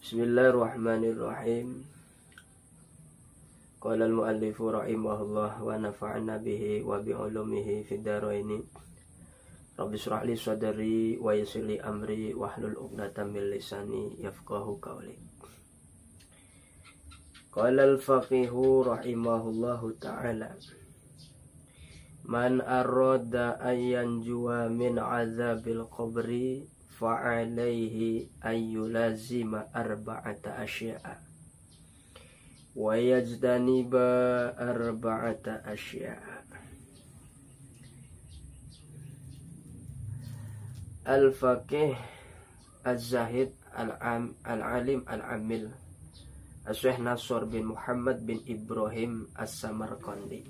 Bismillahirrahmanirrahim. Qala al-muallifu rahimahullah wa nafa'na bihi wa bi'ulumihi fid dharaini. Rabbi shrah li sadri wa yassir li amri wahlul 'uqdatam min lisani yafqahu qawli. Qala al-faqihu rahimahullahu ta'ala. Man arada ayyan juwa min azabil qabri fa'alaihi ayyulazima arba'ata asya'a wa yajdaniba arba'ata asya'a. Al-faqih az-zahid al-alim al-amil Syekh Nasr bin Muhammad bin Ibrahim As-Samarqandi,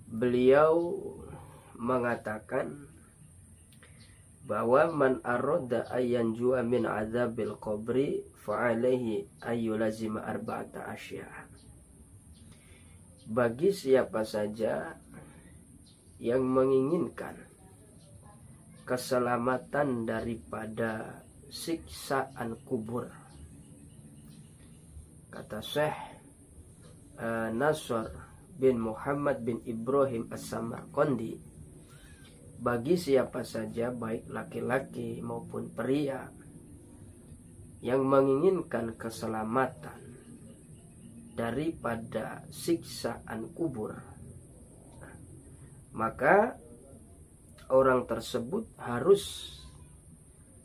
beliau mengatakan bahwa man arada ayyan ju'a min azabil qabri fa'alaihi ayyulazima arba'ata asya'. Bagi siapa saja yang menginginkan keselamatan daripada siksaan kubur, kata Syekh Nasr bin Muhammad bin Ibrahim As-Samarqandi, bagi siapa saja baik laki-laki maupun pria yang menginginkan keselamatan daripada siksaan kubur, maka orang tersebut harus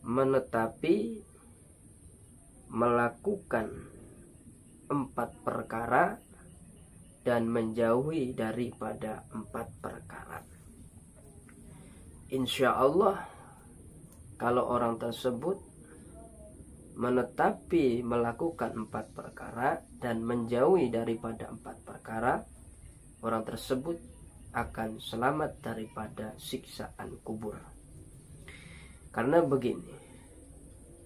menetapi melakukan 4 perkara dan menjauhi daripada 4 perkara. Insya Allah, kalau orang tersebut menetapi melakukan 4 perkara dan menjauhi daripada 4 perkara, orang tersebut akan selamat daripada siksaan kubur. Karena begini,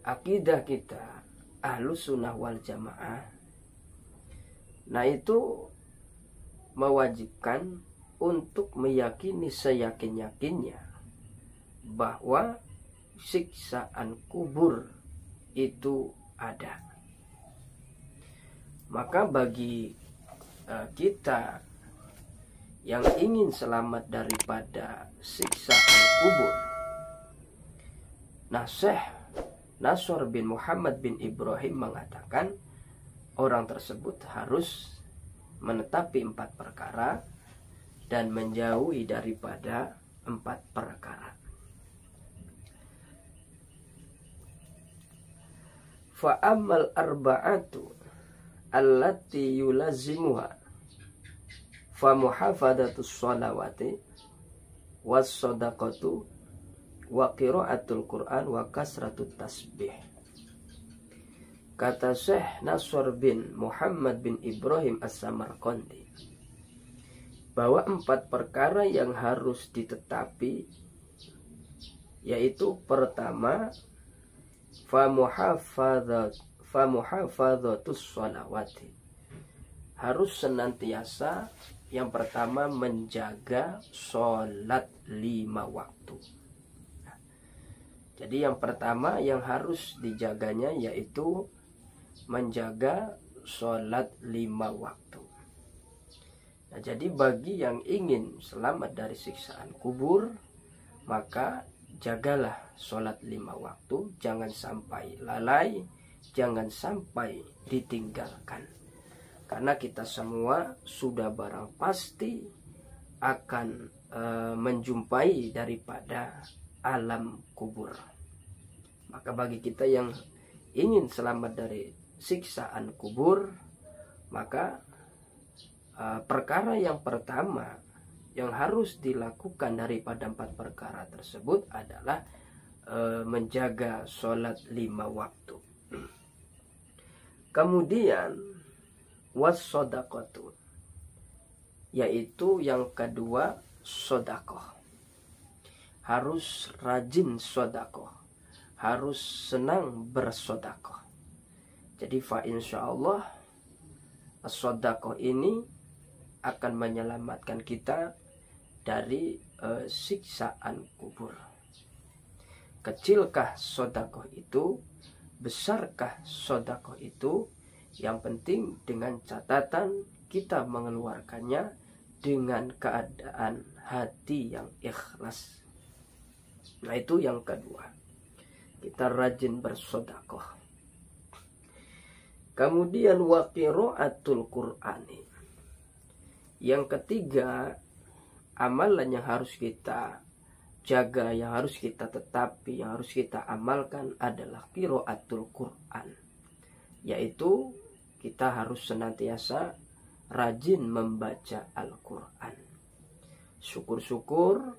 akidah kita Ahlus Sunnah wal Jamaah, nah itu mewajibkan untuk meyakini seyakin-yakinnya bahwa siksaan kubur itu ada. Maka bagi kita yang ingin selamat daripada siksaan kubur, nah Syekh Nasr bin Muhammad bin Ibrahim mengatakan orang tersebut harus menetapi 4 perkara dan menjauhi daripada 4 perkara. Fa'amal arba'atu allati yulazimuha fa muhafadatus sholawati was sadaqatu wa qiraatul Qur'an wa kasratut tasbih. Kata Syekh Nasr bin Muhammad bin Ibrahim As-Samarqandi bahwa 4 perkara yang harus ditetapi, yaitu pertama famuhafadhatus sholawati, harus senantiasa yang pertama menjaga sholat 5 waktu. Jadi yang pertama yang harus dijaganya yaitu menjaga sholat 5 waktu. Nah, jadi bagi yang ingin selamat dari siksaan kubur, maka jagalah sholat 5 waktu, jangan sampai lalai, jangan sampai ditinggalkan. Karena kita semua sudah barang pasti akan menjumpai daripada alam kubur. Maka bagi kita yang ingin selamat dari siksaan kubur, maka perkara yang pertama yang harus dilakukan daripada 4 perkara tersebut adalah menjaga sholat 5 waktu. Kemudian was-shadaqatu, yaitu yang kedua sedekah. Harus rajin sedekah, harus senang bersedekah. Jadi fa insyaallah sedekah ini akan menyelamatkan kita dari siksaan kubur. Kecilkah sedekah itu, besarkah sedekah itu? Yang penting dengan catatan kita mengeluarkannya dengan keadaan hati yang ikhlas. Nah, itu yang kedua. Kita rajin bersedekah. Kemudian wa qiraatul Qur'ani. Yang ketiga, amalan yang harus kita jaga, yang harus kita tetapi, yang harus kita amalkan adalah qiraatul Qur'an. Yaitu kita harus senantiasa rajin membaca Al-Quran. Syukur-syukur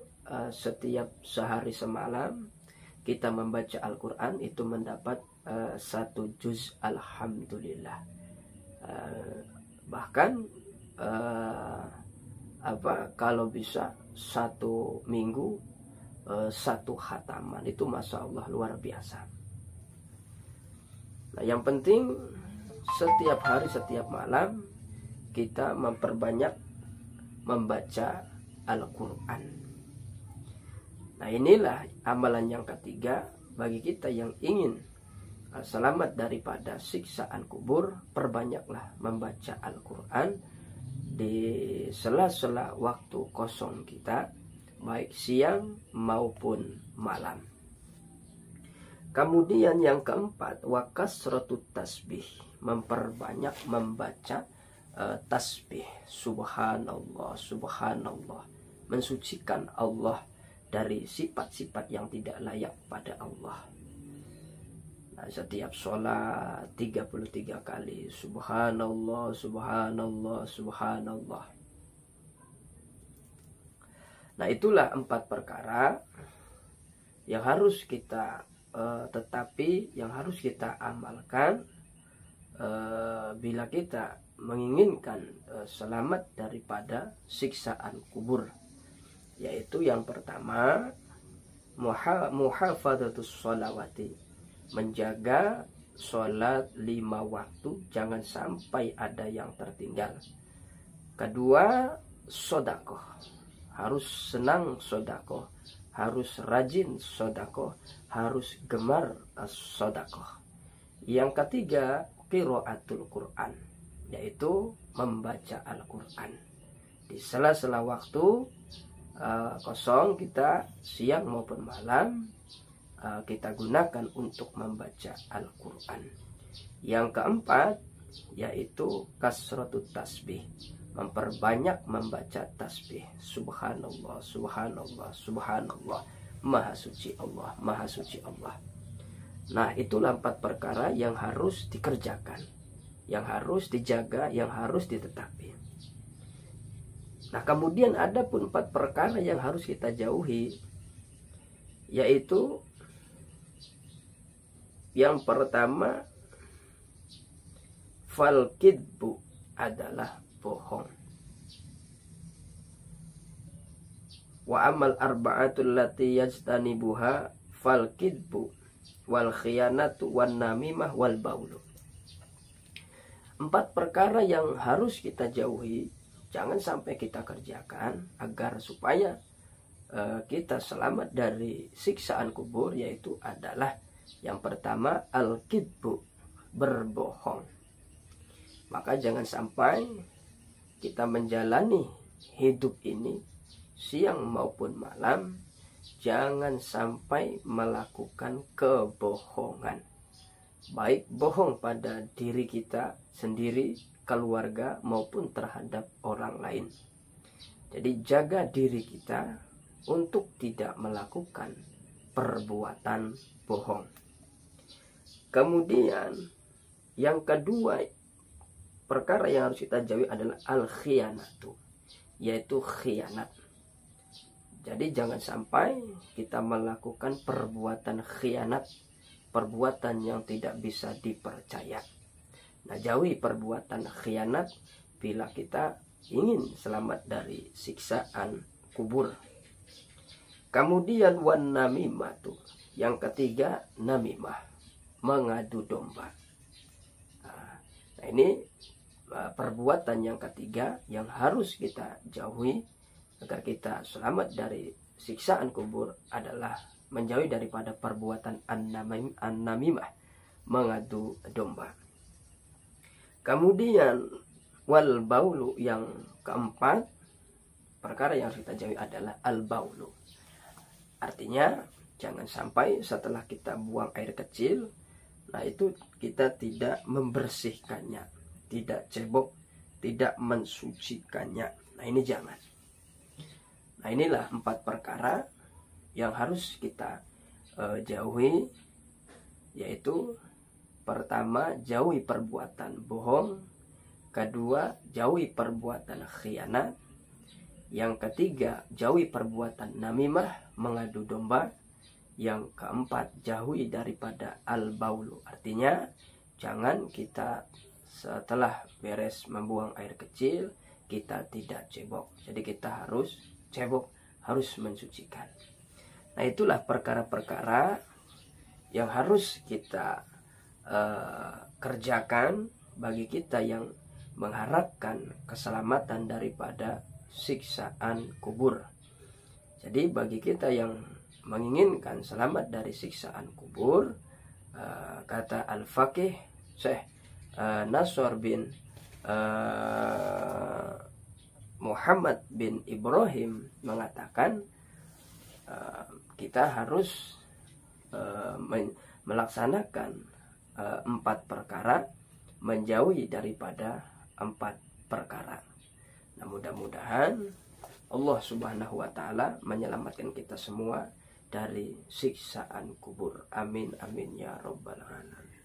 setiap sehari semalam kita membaca Al-Quran itu mendapat 1 juz, alhamdulillah. Bahkan kalau bisa 1 minggu 1 khataman, itu masya Allah luar biasa. Nah, yang penting setiap hari, setiap malam kita memperbanyak membaca Al-Quran. Nah, inilah amalan yang ketiga bagi kita yang ingin selamat daripada siksaan kubur. Perbanyaklah membaca Al-Quran di sela-sela waktu kosong kita, baik siang maupun malam. Kemudian yang keempat, wa kasratut tasbih, memperbanyak membaca tasbih. Subhanallah, subhanallah, mensucikan Allah dari sifat-sifat yang tidak layak pada Allah. Nah, setiap sholat 33 kali subhanallah, subhanallah, subhanallah. Nah, itulah 4 perkara yang harus kita tetapi yang harus kita amalkan bila kita menginginkan selamat daripada siksaan kubur. Yaitu yang pertama, muhafadzatus sholawati, menjaga sholat 5 waktu, jangan sampai ada yang tertinggal. Kedua, sedekah, harus senang sedekah, harus rajin sedekah, harus gemar sedekah. Yang ketiga, qiraatul Quran, yaitu membaca Al-Quran. Di sela-sela waktu kosong kita, siang maupun malam, kita gunakan untuk membaca Al-Quran. Yang keempat, yaitu kasratut tasbih, memperbanyak membaca tasbih. Subhanallah, subhanallah, subhanallah, maha suci Allah, maha suci Allah. Nah, itulah 4 perkara yang harus dikerjakan, yang harus dijaga, yang harus ditetapi. Nah, kemudian ada pun 4 perkara yang harus kita jauhi, yaitu yang pertama, fal kidbu, adalah bohong. Wa amal arba'atul lati yajtanibuha fal kidbu wal khiyanatu wan namimah wal baulu. 4 perkara yang harus kita jauhi, jangan sampai kita kerjakan agar supaya kita selamat dari siksaan kubur, yaitu adalah yang pertama, al-kidbu, berbohong. Maka jangan sampai kita menjalani hidup ini siang maupun malam, jangan sampai melakukan kebohongan. Baik bohong pada diri kita sendiri, keluarga, maupun terhadap orang lain. Jadi jaga diri kita untuk tidak melakukan perbuatan bohong. Kemudian yang kedua, perkara yang harus kita jauhi adalah al-khiyanatu, yaitu khianat. Jadi jangan sampai kita melakukan perbuatan khianat, perbuatan yang tidak bisa dipercaya. Nah, jauhi perbuatan khianat bila kita ingin selamat dari siksaan kubur. Kemudian wan namimatu, yang ketiga, namimah, mengadu domba. Nah, ini perbuatan yang ketiga yang harus kita jauhi agar kita selamat dari siksaan kubur, adalah menjauhi daripada perbuatan an-namimah, mengadu domba. Kemudian wal baulu, yang keempat perkara yang harus kita jauhi adalah al baulu. Artinya jangan sampai setelah kita buang air kecil, nah itu kita tidak membersihkannya, tidak cebok, tidak mensucikannya. Nah ini jangan. Nah inilah 4 perkara yang harus kita jauhi, yaitu pertama, jauhi perbuatan bohong. Kedua, jauhi perbuatan khianat. Yang ketiga, jauhi perbuatan namimah, mengadu domba. Yang keempat, jauhi daripada al-baulu. Artinya, jangan kita setelah beres membuang air kecil, kita tidak cebok. Jadi kita harus cebok, harus mensucikan. Nah itulah perkara-perkara yang harus kita kerjakan bagi kita yang mengharapkan keselamatan daripada siksaan kubur. Jadi bagi kita yang menginginkan selamat dari siksaan kubur, kata Al-Faqih Syekh Nasr bin Muhammad bin Ibrahim mengatakan, kita harus melaksanakan 4 perkara, menjauhi daripada 4 perkara. Nah mudah-mudahan Allah Subhanahu wa Ta'ala menyelamatkan kita semua dari siksaan kubur. Amin amin ya rabbal alamin.